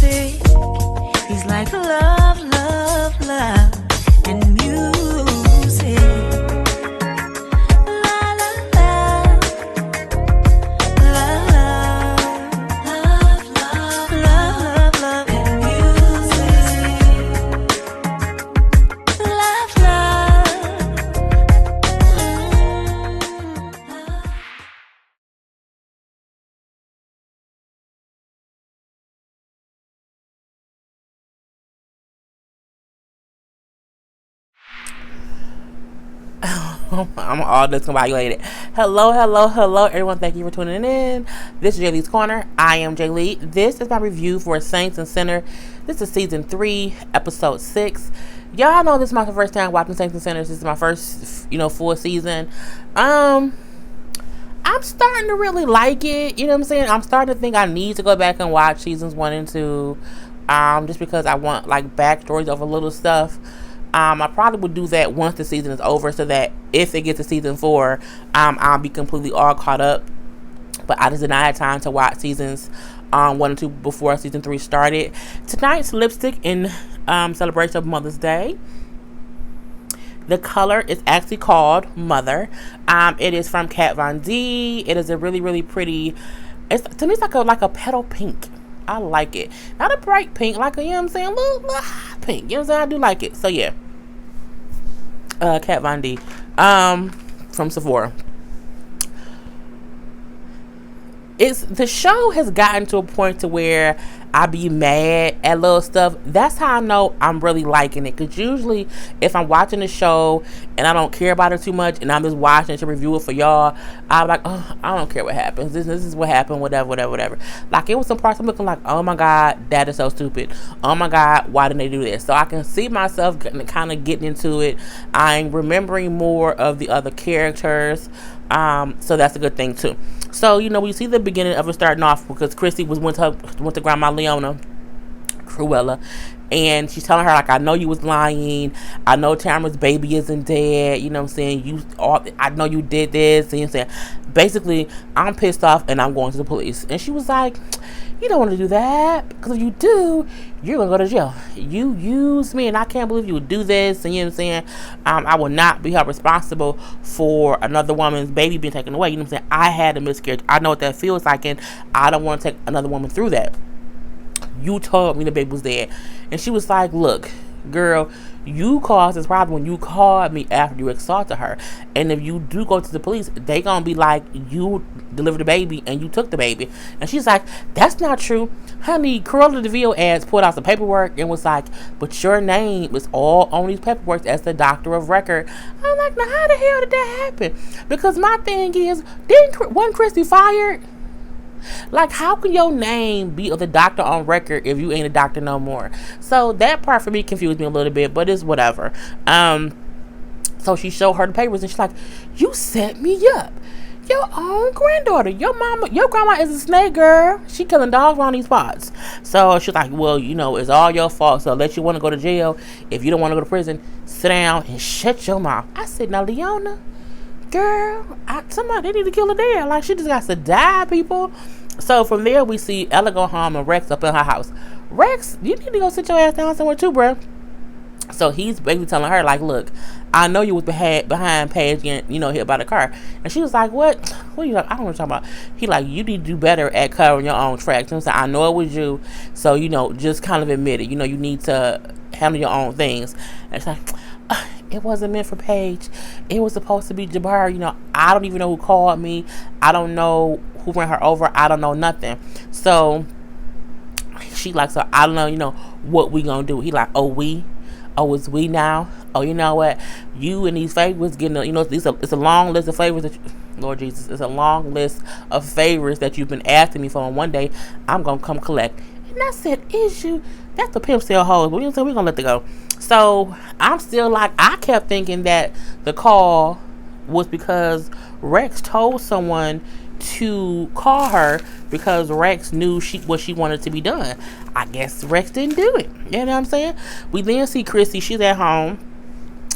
music. He's like love, love, love, and music. La la la, love, love, love, love, love, and music. Love, love. I'm all discombobulated. Hello, everyone. Thank you for tuning in. This is Jaylee's Corner. I am Jaylee. This is my review for Saints and Sinners. This is season 3, episode 6. Y'all know this is my first time watching Saints and Sinners. This is my first, full season. I'm starting to really like it. You know what I'm saying? I'm starting to think I need to go back and watch seasons 1 and 2. Just because I want backstories of a little stuff. I probably would do that once the season is over, so that if it gets to season 4, I'll be completely all caught up. But I just did not have time to watch seasons 1 and 2 before season 3 started. Tonight's lipstick in celebration of Mother's Day. The color is actually called Mother. It is from Kat Von D. It is a really, really pretty. To me, it's like a petal pink. I like it. Not a bright pink, a little pink. You know what I'm saying? I do like it. So yeah. Kat Von D. From Sephora. The show has gotten to a point to where I be mad at little stuff. That's how I know I'm really liking it. Because usually, if I'm watching a show and I don't care about it too much, and I'm just watching it to review it for y'all, I'm like, oh, I don't care what happens. This is what happened. Whatever. Like, it was some parts I'm looking like, oh my God, that is so stupid. Oh my God, why didn't they do this? So I can see myself kind of getting into it. I'm remembering more of the other characters. So that's a good thing too. So, we see the beginning of it starting off because Christie went to Grandma Leona, Cruella, and she's telling her, I know you was lying. I know Tamra's baby isn't dead. You know what I'm saying? I know you did this. And you're saying, basically, I'm pissed off and I'm going to the police. And she was like, you don't want to do that, because if you do, you're going to go to jail. You used me, and I can't believe you would do this. And you know what I'm saying? I will not be held responsible for another woman's baby being taken away. You know what I'm saying? I had a miscarriage. I know what that feels like, and I don't want to take another woman through that. You told me the baby was dead. And she was like, look, girl, you caused this problem when you called me after you assaulted her. And if you do go to the police, they gonna be like, you delivered the baby and you took the baby. And she's like, that's not true. Honey, Cruella de Vil ads pulled out some paperwork and was like, but your name is all on these paperwork as the doctor of record. I'm like, now how the hell did that happen? Because my thing is, wasn't Christie fired? Like, how can your name be of the doctor on record if you ain't a doctor no more? So that part for me confused me a little bit, but it's whatever. So she showed her the papers and she's like, you set me up. Your own granddaughter, your grandma is a snake, girl. She killing dogs around these spots. So she's like, well, it's all your fault. So let you want to go to jail. If you don't want to go to prison, sit down and shut your mouth. I said, now, Leona, girl, somebody, they need to kill her there. Like, she just got to die, people. So from there, we see Ella go home and Rex up in her house. Rex, you need to go sit your ass down somewhere too, bro. So he's basically telling her, like, look, I know you was behind Paige getting, hit by the car. And she was like, what? What are you like? I don't know what you're talking about. He like, you need to do better at covering your own tracks. And so I know it was you. So, just kind of admit it. You need to handle your own things. And it's like, it wasn't meant for Paige. It was supposed to be Jabari. I don't even know who called me. I don't know who ran her over. I don't know nothing. So she like, so I don't know, what we gonna do. He like, it's we now. Oh, you know what? You and these favors getting, it's a long list of favors that Lord Jesus, it's a long list of favors that you've been asking me for. And one day I'm gonna come collect. And I said, is you? That's the pimp still holds. But we're gonna let it go. So I'm still like, I kept thinking that the call was because Rex told someone to call her because Rex knew what she wanted to be done. I guess Rex didn't do it. You know what I'm saying? We then see Christie. She's at home.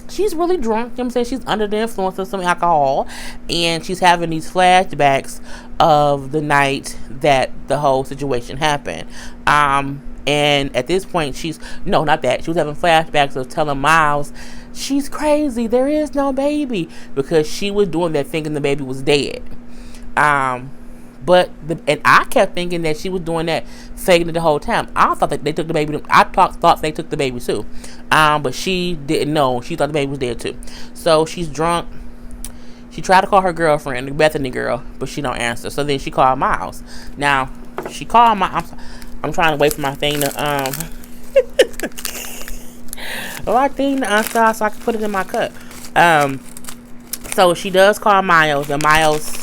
She's really drunk. You know what I'm saying? She's under the influence of some alcohol. And she's having these flashbacks of the night that the whole situation happened. And at this point, no, not that. She was having flashbacks of telling Miles, she's crazy. There is no baby. Because she was doing that thinking the baby was dead. And I kept thinking that she was doing that, faking it the whole time. I thought that they took the baby. I thought they took the baby too. But she didn't know. She thought the baby was dead too. So she's drunk. She tried to call her girlfriend, the Bethany girl, but she don't answer. So then she called Miles. Now, she called I'm trying to wait for my thing to unstart so I can put it in my cup. So she does call Miles, and Miles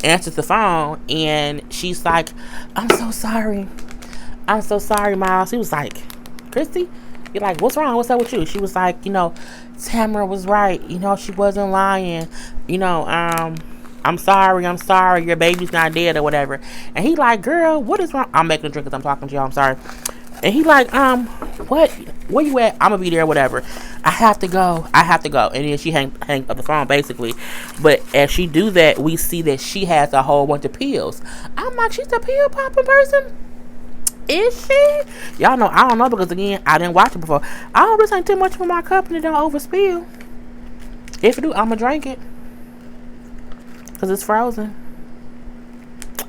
answers the phone, and she's like, I'm so sorry, Miles. He was like, Christie? You're like, what's wrong? What's up with you? She was like, Tamra was right. She wasn't lying. I'm sorry. Your baby's not dead or whatever. And he like, girl, what is wrong? I'm making a drink because I'm talking to y'all. I'm sorry. And he like, what? Where you at? I'm gonna be there, whatever. I have to go. And then she hang up the phone, basically. But as she do that, we see that she has a whole bunch of pills. I'm like, she's a pill popping person? Is she? Y'all know, I don't know, because again, I didn't watch it before. I hope this ain't too much for my cup and it don't overspill. If it do, I'm gonna drink it. Because it's frozen.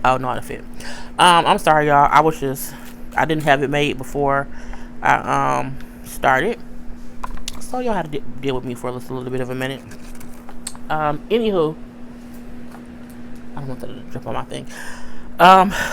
Oh, no, it fit. I'm sorry, y'all. I didn't have it made before I started. So y'all had to deal with me for a little bit of a minute. Anywho, I don't want that to drip on my thing.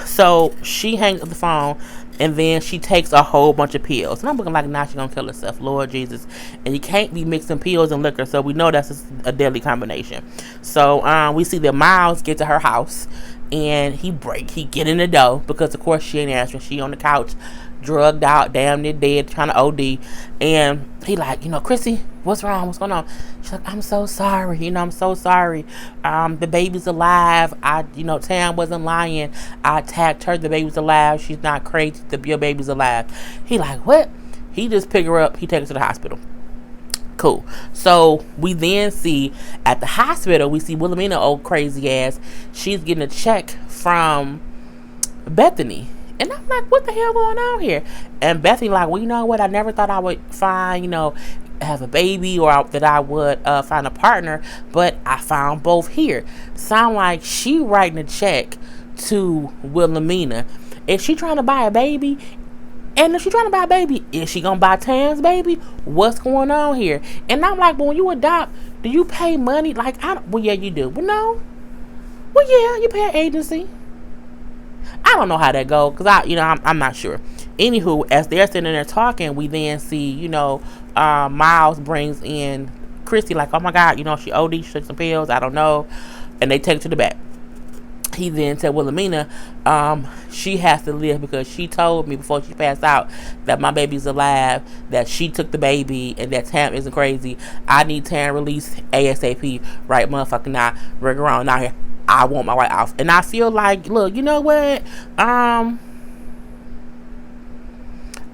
So she hangs up the phone, and then she takes a whole bunch of pills. And I'm looking like, now she's gonna kill herself, Lord Jesus. And you can't be mixing pills and liquor, so we know that's a deadly combination. So we see that Miles get to her house, and he get in the door, because of course she ain't answering. She on the couch, drugged out, damn near dead, trying to OD. And he like, Christie, what's wrong? What's going on? She's like, I'm so sorry. I'm so sorry. The baby's alive. Tam wasn't lying. I attacked her. The baby's alive. She's not crazy. Your baby's alive. He like, what? He just pick her up. He takes her to the hospital. Cool. So we then see at the hospital, we see Wilhelmina, old crazy ass. She's getting a check from Bethany. And I'm like, what the hell going on here? And Bethany like, well, you know what? I never thought I would find, have a baby, or that I would find a partner, but I found both here. Sound like she writing a check to Wilhelmina. Is she trying to buy a baby? And if she's trying to buy a baby, is she gonna buy Tam's baby? What's going on here? And I'm like, but when you adopt, do you pay money? Like, well, yeah, you do. But no. Well, yeah, you pay an agency. I don't know how that goes, because I'm not sure. Anywho, as they're sitting there talking, we then see, Miles brings in Christie, like, oh my God, she OD, she took some pills, I don't know. And they take her to the back. He then said, Wilhelmina, she has to live, because she told me before she passed out that my baby's alive, that she took the baby, and that Tam isn't crazy. I need Tam released ASAP, right motherfucking now. Rig around out here. I want my wife out. And I feel like, look, you know what? I'm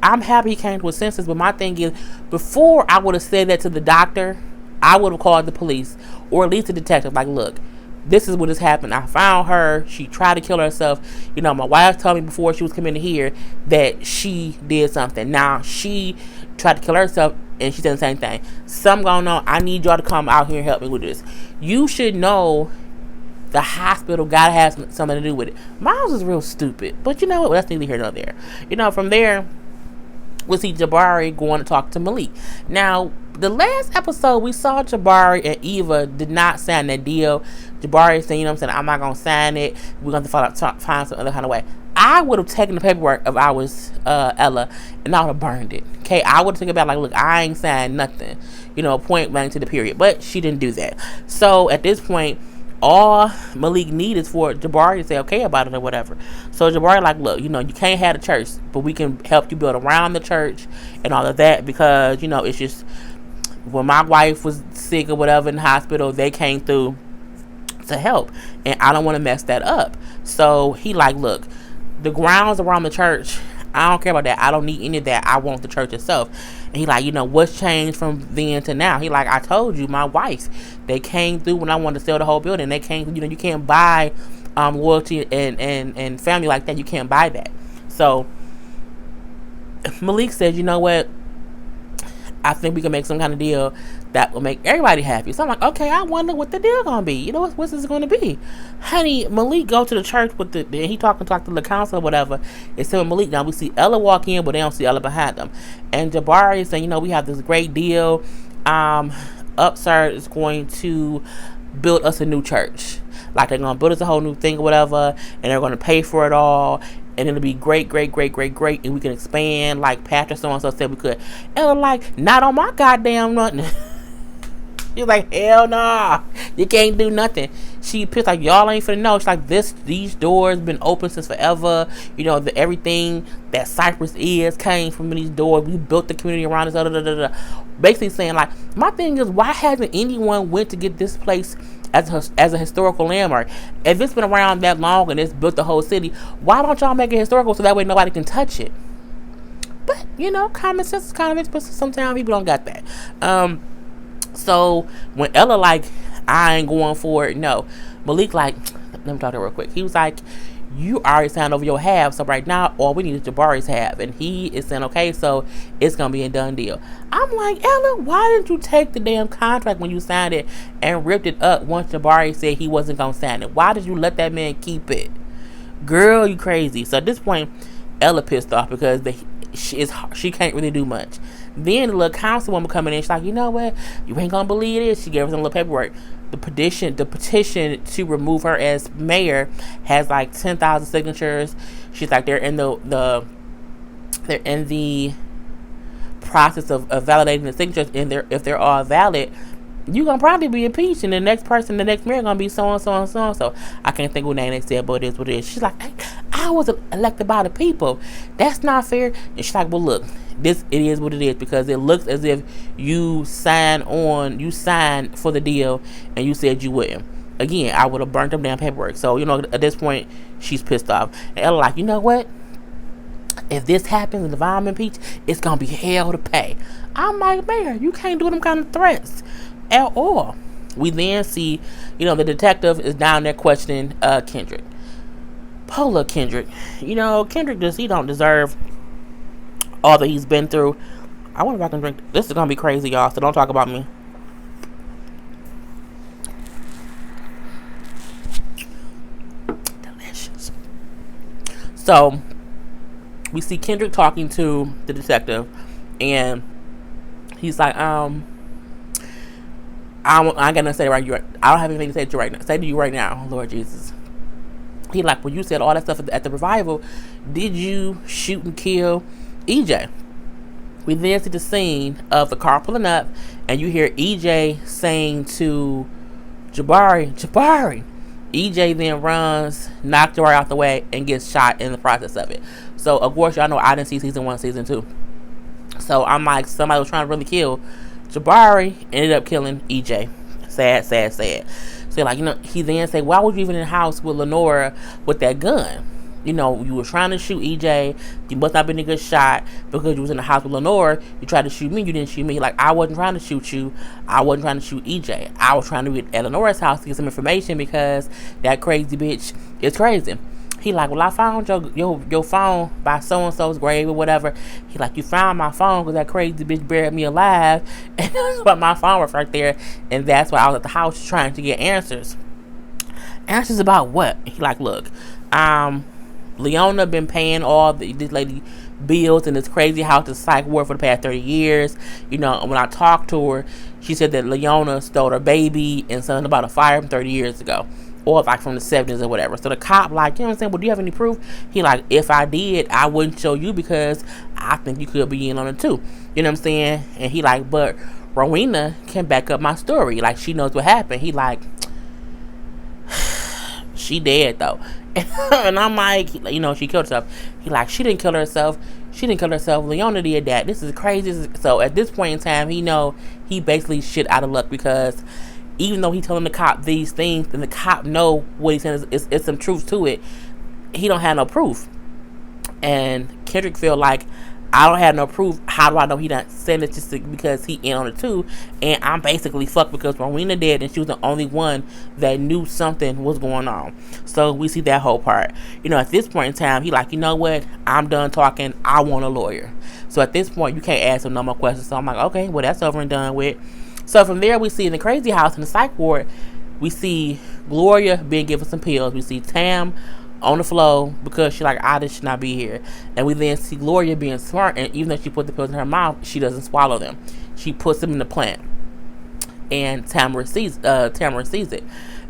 happy he came to his senses, but my thing is, before I would have said that to the doctor, I would have called the police, or at least the detective, like, look, this is what has happened. I found her. She tried to kill herself. My wife told me before she was coming to here that she did something. Now, she tried to kill herself, and she said the same thing. Something going on. I need y'all to come out here and help me with this. You should know the hospital gotta have something to do with it. Miles is real stupid, but you know what? That's neither here nor there. From there, we'll see Jabari going to talk to Malik. Now, the last episode, we saw Jabari and Eva did not sign that deal. Jabari saying, I'm not gonna sign it. We're gonna have to find some other kind of way. I would have taken the paperwork if I was Ella, and I would have burned it. Okay, I would have taken it back, like, look, I ain't signed nothing. Point blank to the period. But she didn't do that. So at this point, all Malik needs is for Jabari to say okay about it or whatever. So Jabari like, look, you can't have the church, but we can help you build around the church and all of that, because it's just, when my wife was sick or whatever in the hospital, they came through to help, and I don't want to mess that up. So he like, look, the grounds around the church, I don't care about that. I don't need any of that. I want the church itself. And he like, what's changed from then to now? He like, I told you, my wife, they came through when I wanted to sell the whole building. They came, you can't buy loyalty and family like that. You can't buy that. So Malik says, you know what? I think we can make some kind of deal that will make everybody happy. So I'm like, okay, I wonder what the deal gonna be. You know, what's this gonna be? Honey, Malik go to the church with he talk to the council or whatever. It's him and Malik. Now we see Ella walk in, but they don't see Ella behind them. And Jabari is saying, you know, we have this great deal. Upstart is going to build us a new church. Like, they're gonna build us a whole new thing or whatever, and they're gonna pay for it all. And it'll be great, and we can expand like Pastor so-and-so said we could. And I'm like, not on my goddamn nothing. She's like, hell nah, you can't do nothing. She pissed, like, y'all ain't finna know. She's like, these doors been open since forever. You know, everything that Cypress came from these doors. We built the community around us. Basically saying, like, my thing is, why hasn't anyone went to get this place as a historical landmark? If it's been around that long and it's built the whole city, why don't y'all make it historical so that way nobody can touch it? But, you know, common sense is kind of expensive. Sometimes people don't got that. So when Ella like, I ain't going for it, no. Malik like, let me talk to her real quick. He was like, you already signed over your half, so right now all we need is Jabari's half. And he is saying, okay, so it's gonna be a done deal. I'm like, Ella, why didn't you take the damn contract when you signed it and ripped it up once Jabari said he wasn't gonna sign it? Why did you let that man keep it? Girl, you crazy. So at this point, Ella pissed off because she can't really do much. Then the little councilwoman coming in, she's like, you know what? You ain't gonna believe this. She gave us some little paperwork. The petition to remove her as mayor has like 10,000 signatures. She's like, they're in the process of validating the signatures, and if they're all valid, you gonna probably be impeached, and the next mayor gonna be so and so and so and so. I can't think what name they said, but it is what it is. She's like, I was elected by the people. That's not fair. And she's like, well, look, it is what it is, because it looks as if you signed for the deal and you said you wouldn't. Again, I would have burnt them damn paperwork. So, you know, at this point, she's pissed off. And Ella like, you know what? If this happens and if I'm impeached, it's gonna be hell to pay. I'm like, Mayor, you can't do them kind of threats at all. We then see, you know, the detective is down there questioning Kendrick. Polar Kendrick. You know, Kendrick he don't deserve all that he's been through. I wonder if I can drink. This is gonna be crazy, y'all, so don't talk about me. Delicious. So we see Kendrick talking to the detective, and he's like, I'm gonna say right. I don't have anything to say to you right now. Say to you right now, Lord Jesus. He like, when you said all that stuff at the revival, did you shoot and kill EJ? We then see the scene of the car pulling up, and you hear EJ saying to Jabari. EJ then runs, knocks Jabari out the way, and gets shot in the process of it. So, of course, y'all know I didn't see season 1, season 2. So, I'm like, somebody was trying to really kill Jabari, ended up killing EJ. Sad. So, like, you know, he then said, why was you even in the house with Leonora with that gun? You know, you were trying to shoot EJ. You must not have been a good shot because you was in the house with Leonora. You tried to shoot me. You didn't shoot me. Like, I wasn't trying to shoot you. I wasn't trying to shoot EJ. I was trying to be at Lenora's house to get some information because that crazy bitch is crazy. He like, well, I found your phone by so-and-so's grave or whatever. He like, you found my phone because that crazy bitch buried me alive. And that's what my phone was right there. And that's why I was at the house trying to get answers. Answers about what? He like, look, Leona been paying all this lady bills in this crazy house, this psych ward for the past 30 years. You know, when I talked to her, she said that Leona stole her baby and something about a fire from 30 years ago. Or like from the 70s or whatever. So the cop like, you know what I'm saying? Well, do you have any proof? He like, if I did, I wouldn't show you because I think you could be in on it too. You know what I'm saying? And he like, but Rowena can back up my story. Like, she knows what happened. He like, she dead though. And I'm like, you know, she killed herself. He like, she didn't kill herself. Leona did that. This is crazy. So at this point in time, he basically shit out of luck because even though he telling the cop these things and the cop know what he's saying is some truth to it, he don't have no proof. And Kendrick feel like, I don't have no proof. How do I know he not send it just because he in on it too? And I'm basically fucked because Rowena dead and she was the only one that knew something was going on. So we see that whole part. At this point in time, he like, you know what? I'm done talking. I want a lawyer. So at this point, you can't ask him no more questions. So I'm like, okay, well, that's over and done with. So from there, we see in the crazy house in the psych ward, we see Gloria being given some pills. We see Tam on the floor because she like, I just should not be here. And we then see Gloria being smart, and even though she put the pills in her mouth, she doesn't swallow them. She puts them in the plant, and Tamra sees it.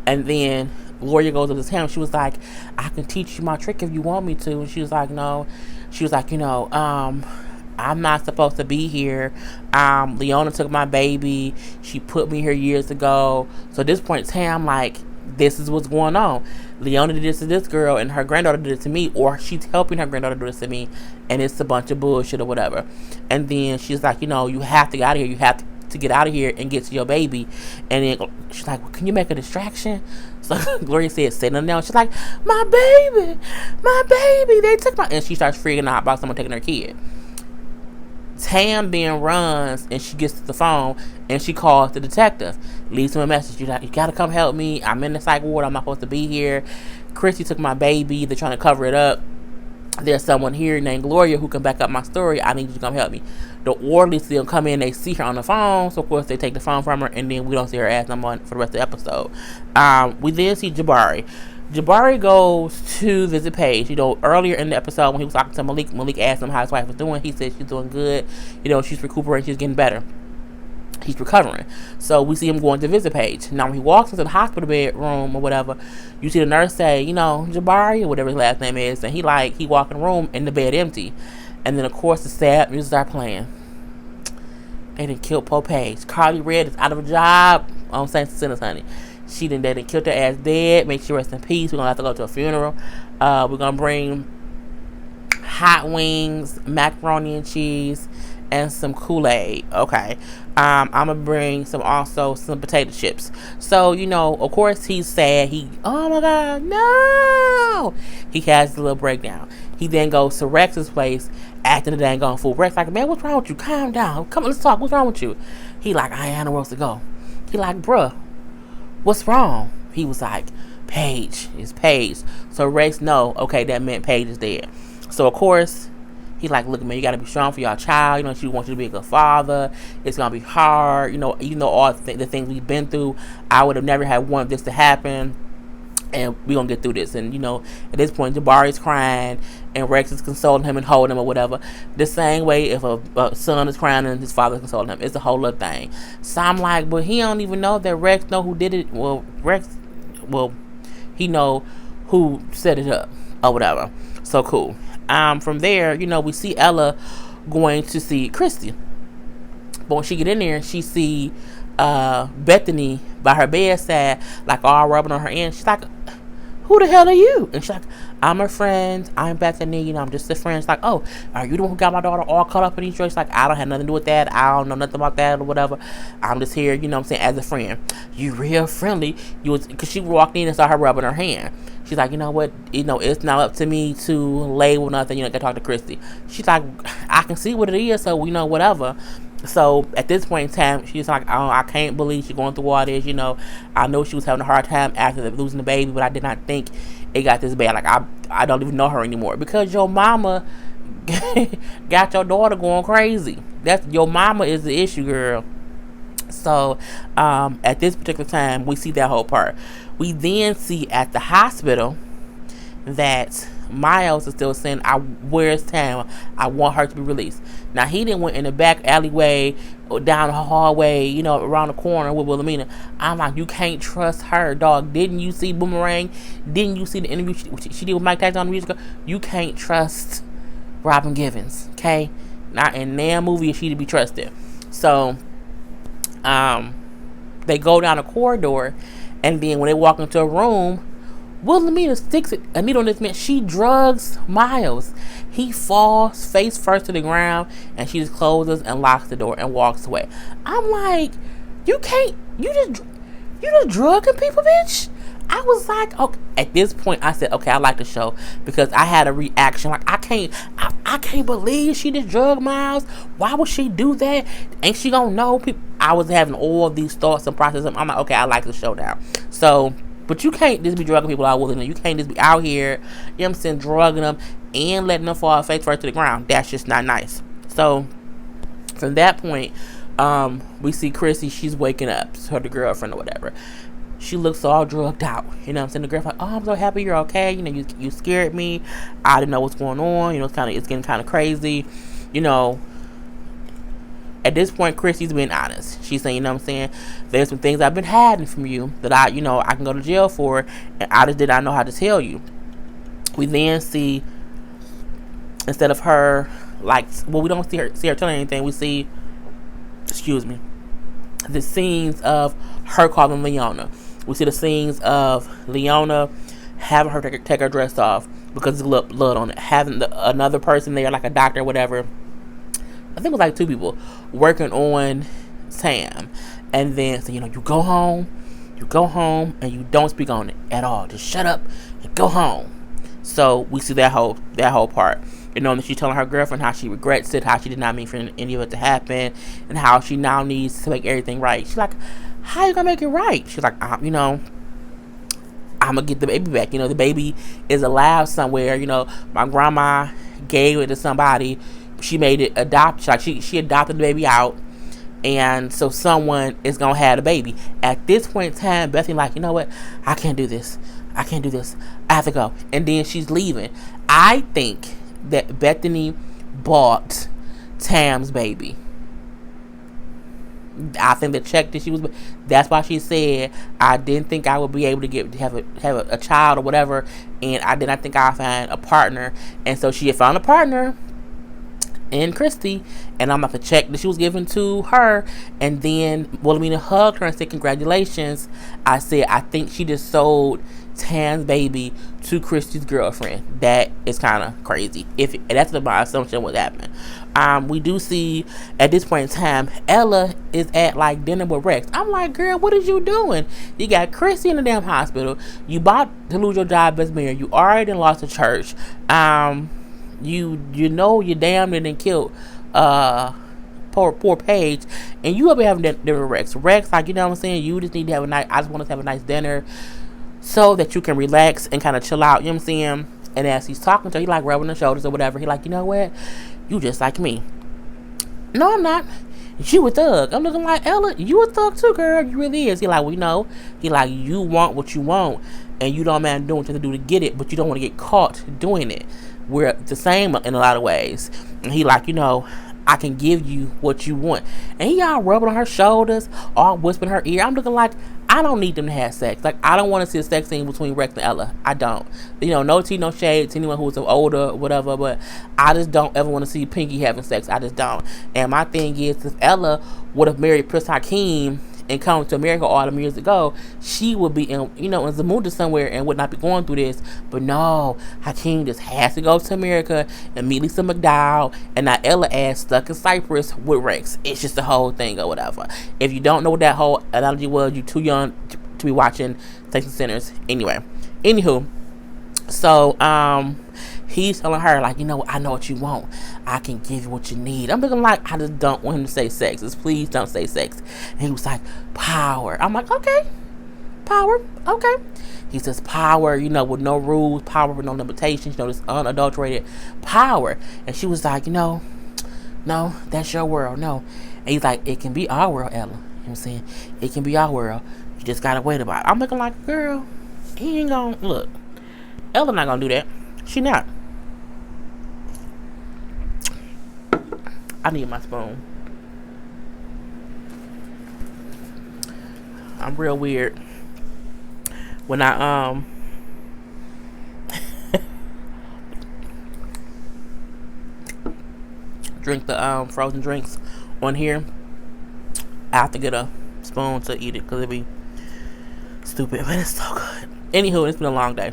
And then Gloria goes up to Tam. She was like, I can teach you my trick if you want me to. And she was like, no. She was like, I'm not supposed to be here. Leona took my baby. She put me here years ago. So at this point, Tam like, this is what's going on. Leona did this to this girl, and her granddaughter did it to me, or she's helping her granddaughter do this to me, and it's a bunch of bullshit or whatever. And then she's like, you have to get out of here. You have to get out of here and get to your baby. And then she's like, well, can you make a distraction? So Gloria said, sitting down. She's like, my baby, they took my... And she starts freaking out about someone taking her kid. Tam then runs and she gets to the phone and she calls the detective, leaves him a message. You gotta come help me. I'm in the psych ward. I'm not supposed to be here. Christie took my baby. They're trying to cover it up. There's someone here named Gloria who can back up my story. I need you to come help me. The orderlies still come in. They see her on the phone. So, of course, they take the phone from her. And then we don't see her ass no more for the rest of the episode. We then see Jabari. Jabari goes to visit Paige. Earlier in the episode when he was talking to Malik asked him how his wife was doing. He said she's doing good. She's recuperating. She's getting better. He's recovering. So we see him going to visit Paige. Now when he walks into the hospital bedroom or whatever, you see the nurse say, Jabari or whatever his last name is, and he walk in the room and the bed empty. And then of course the sad music start playing. They done killed poor Paige. Carly Red is out of a job on St. Cecilia, honey. They done killed her ass dead. Make sure rest in peace. We're gonna have to go to a funeral. We're gonna bring hot wings, macaroni and cheese, and some Kool-Aid. Okay. I'm gonna bring some potato chips. So, of course he's sad. Oh my God, no! He has a little breakdown. He then goes to Rex's place, acting a dang on fool. Rex like, man, what's wrong with you? Calm down. Come on, let's talk. What's wrong with you? He like, I ain't nowhere else to go. He like, bruh, what's wrong? He was like, Paige. It's Paige. So Rex know, okay, that meant Paige is dead. So of course, he like, look, man, you gotta be strong for your child. She wants you to be a good father. It's gonna be hard. All the things we've been through. I would have never had wanted this to happen, and we gonna get through this. And at this point, Jabari's crying, and Rex is consoling him and holding him or whatever. The same way if a son is crying and his father is consoling him, it's a whole other thing. So I'm like, but he don't even know that Rex know who did it. He know who set it up or whatever. So cool. From there, we see Ella going to see Christie. But when she get in there, she see Bethany by her bedside, like all rubbing on her end. She's like, who the hell are you? And she's like, I'm her friend. I'm Bethany. I'm just a friend. She's like, oh, are you the one who got my daughter all caught up in these drugs? She's like, I don't have nothing to do with that. I don't know nothing about that or whatever. I'm just here, as a friend. You real friendly. Because she walked in and saw her rubbing her hand. She's like, you know what? It's not up to me to label nothing. Gotta talk to Christie. She's like, I can see what it is, so whatever. So at this point in time, she's like, oh, I can't believe she's going through all this. I know she was having a hard time after losing the baby, but I did not think it got this bad. Like I don't even know her anymore because your mama got your daughter going crazy. That's your mama is the issue, girl. So at this particular time, we see that whole part. We then see at the hospital that Miles is still saying, where's Tam? I want her to be released. Now, he didn't went in the back alleyway or down the hallway, around the corner with Wilhelmina. I'm like, you can't trust her, dog. Didn't you see Boomerang? Didn't you see the interview she did with Mike Tyson on the musical? You can't trust Robin Givens, okay? Not in their movie is she to be trusted. So, they go down a corridor, and then when they walk into a room, Wilhelmina sticks a needle in this man. She drugs Miles. He falls face first to the ground, and she just closes and locks the door and walks away. I'm like, you just drugging people, bitch. I was like, okay. At this point, I said, okay, I like the show because I had a reaction. Like, I I can't believe she did drug Miles. Why would she do that? Ain't she gonna know people? I was having all these thoughts and processes. I'm like, okay, I like the show now. So, but you can't just be drugging people out willingly. You can't just be out here, you know what I'm saying, drugging them and letting them fall face first to the ground. That's just not nice. So, from that point, we see Christie. She's waking up, her the girlfriend or whatever. She looks all drugged out. You know what I'm saying? The girl's like, oh, I'm so happy you're okay. You know, you scared me. I didn't know what's going on. You know, it's getting kind of crazy. You know, at this point, Christie's being honest. She's saying, you know what I'm saying? There's some things I've been hiding from you that I can go to jail for, and I just did not know how to tell you. We then see, instead of her, we don't see her telling anything. We see, the scenes of her calling Leona. We see the scenes of Leona having her take her dress off because there's blood on it. Having another person there, like a doctor or whatever. I think it was like 2 people working on Tam. And then, so, you go home, and you don't speak on it at all. Just shut up and go home. So we see that whole part. That she's telling her girlfriend how she regrets it, how she did not mean for any of it to happen, and how she now needs to make everything right. She's like, how you gonna make it right? She's like, I'm gonna get the baby back. The baby is alive somewhere. My grandma gave it to somebody. She made it adopt. She adopted the baby out, and so someone is gonna have the baby. At this point in time, Bethany like, you know what? I can't do this. I have to go. And then she's leaving. I think that Bethany bought Tam's baby. I think the check that she was, that's why she said, I didn't think I would be able to have a child or whatever, and I did not think I'd find a partner. And so she had found a partner in Christie, and I'm like, the check that she was given to her, and then Wilhelmina hugged her and said congratulations. I said, I think she just sold Tam's baby to Christie's girlfriend. That is kind of crazy. And that's my assumption what happened. We do see at this point in time, Ella is at dinner with Rex. I'm like, girl, what is you doing? You got Christie in the damn hospital. You about to lose your job as mayor. You already lost the church. You know you damn near killed poor Paige, and you up here having dinner with Rex. Rex, you know what I'm saying? You just need to have I just want us to have a nice dinner so that you can relax and kind of chill out, you know what I'm saying? And as he's talking to her, he rubbing her shoulders or whatever. He you know what? You just like me. No, I'm not. You a thug. I'm looking like, Ella, you a thug too, girl. You really is. He you want what you want, and you don't mind doing what you have to do to get it, but you don't want to get caught doing it. We're the same in a lot of ways. And he I can give you what you want. And he all rubbing on her shoulders, all whispering her ear. I'm looking like, I don't need them to have sex. I don't want to see a sex scene between Rex and Ella. I don't. No tea, no shade to anyone who's older, whatever, but I just don't ever want to see Pinky having sex. I just don't. And my thing is, if Ella would have married Prince Hakeem and come to America all them years ago, she would be in Zamunda somewhere and would not be going through this. But no, Hakeem just has to go to America and meet Lisa McDowell, and now Ella ass stuck in Cyprus with Rex. It's just the whole thing or whatever. If you don't know what that whole analogy was, you're too young to be watching Sex and Sinners. Anywho, so he's telling her I know what you want. I can give you what you need. I'm looking like, I just don't want him to say sex. Just please don't say sex. And he was like, power. I'm like, okay, power, okay. He says power, with no rules, power with no limitations, this unadulterated power. And she was like, no, that's your world, no. And he's like, it can be our world, Ella. You know what I'm saying? It can be our world. You just gotta wait about it. I'm looking like, girl, he ain't gonna, look, Ella not gonna do that. She not. I need my spoon. I'm real weird when I drink the frozen drinks on here. I have to get a spoon to eat it because it'd be stupid, but it's so good. Anywho, it's been a long day.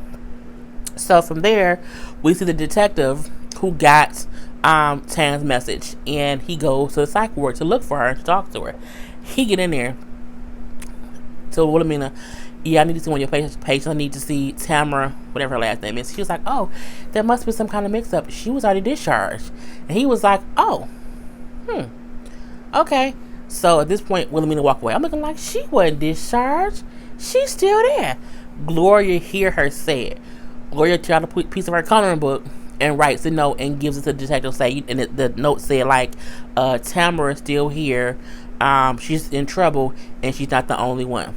So from there, we see the detective who got Tam's message, and he goes to the psych ward to look for her and to talk to her. He get in there to Wilhelmina, yeah, I need to see one of your patients. I need to see Tamra, whatever her last name is. She was like, oh, there must be some kind of mix-up. She was already discharged. And he was like, oh, okay. So at this point, Wilhelmina walked away. I'm looking like she wasn't discharged. She's still there. Gloria hear her say it. Gloria took out a piece of her coloring book and writes a note and gives it to the detective. Say, and the note said like, Tamra is still here. She's in trouble and she's not the only one.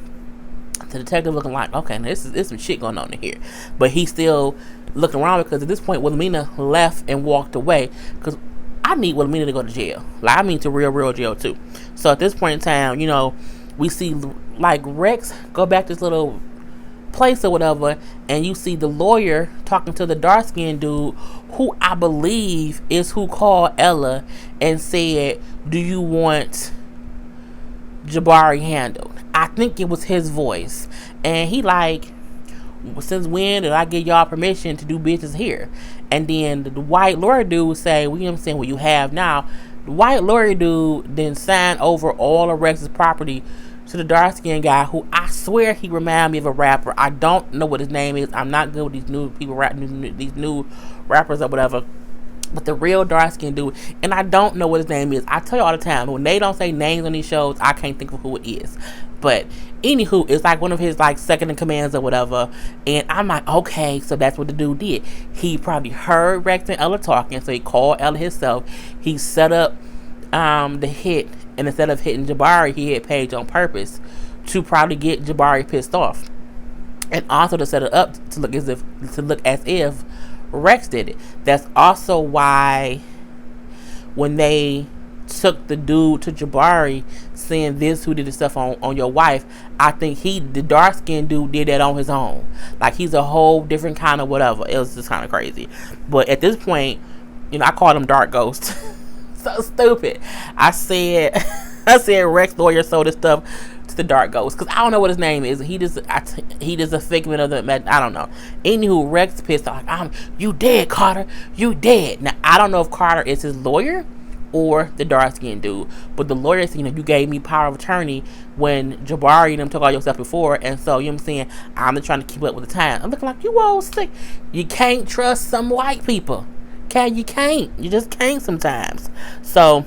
The detective looking like, okay, there's some shit going on in here, but he's still looking around because at this point Wilhelmina left and walked away because I need Wilhelmina to go to jail. Like, I mean to real jail too. So at this point in time, you know, we see like Rex go back to this little place or whatever, and you see the lawyer talking to the dark skinned dude who I believe is who called Ella and said, do you want Jabari handled? I think it was his voice. And he like, since when did I give y'all permission to do business here? And then the white lawyer dude would say, well, you know what I'm saying, what you have now. The white lawyer dude then signed over all of Rex's property to the dark skinned guy who I swear he reminded me of a rapper. I don't know what his name is. I'm not good with these new people, these new rappers or whatever. But the real dark skinned dude, and I don't know what his name is. I tell you all the time, when they don't say names on these shows, I can't think of who it is. But anywho, it's like one of his like second in commands or whatever. And I'm like, okay, so that's what the dude did. He probably heard Rex and Ella talking, so he called Ella himself. He set up the hit, and instead of hitting Jabari, he hit Paige on purpose to probably get Jabari pissed off, and also to set it up to look as if Rex did it. That's also why when they took the dude to Jabari saying this who did the stuff on your wife, I think the dark skinned dude did that on his own. Like, he's a whole different kind of whatever. It was just kind of crazy. But at this point, you know, I called him Dark Ghost. So stupid. I said Rex lawyer sold this stuff to the Dark Ghost because I don't know what his name is. He just a figment of the, I don't know. Anywho, Rex pissed off. You dead, Carter. You dead. Now I don't know if Carter is his lawyer or the dark skinned dude, but the lawyer said, you know, you gave me power of attorney when Jabari and them took all your stuff before, and so, you know what I'm saying, I'm just trying to keep up with the time. I'm looking like, you old sick. You can't trust some white people. Okay, you can't. You just can't sometimes. So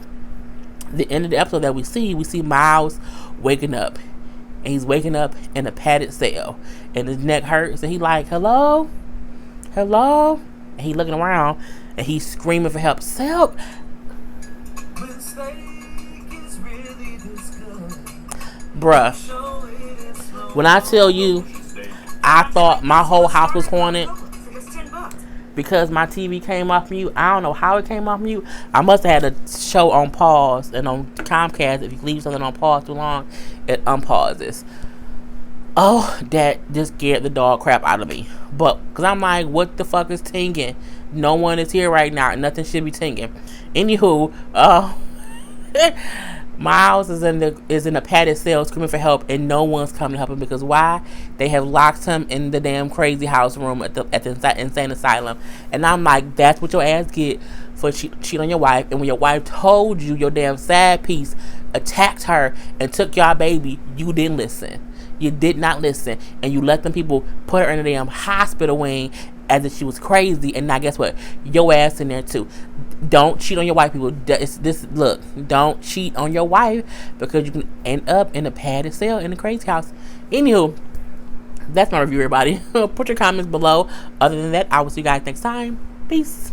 the end of the episode that we see Miles waking up, and he's waking up in a padded cell, and his neck hurts, and he like, hello, and he looking around, and he's screaming for help. Help! Bruh, when I tell you, I thought my whole house was haunted because my TV came off mute. I don't know how it came off mute. I must have had a show on pause, and on Comcast, if you leave something on pause too long, it unpauses. Oh, that just scared the dog crap out of me. But, because I'm like, what the fuck is tinging? No one is here right now, and nothing should be tinging. Anywho, Miles is in a padded cell screaming for help, and no one's coming to help him because why? They have locked him in the damn crazy house room at the insane asylum. And I'm like, that's what your ass get for cheating on your wife. And when your wife told you your damn sad piece attacked her and took your baby, you didn't listen. You did not listen, and you let them people put her in a damn hospital wing as if she was crazy. And now guess what? Your ass in there too. Don't cheat on your wife, people. Look, don't cheat on your wife because you can end up in a padded cell in a crazy house. Anywho, that's my review, everybody. Put your comments below. Other than that, I will see you guys next time. Peace.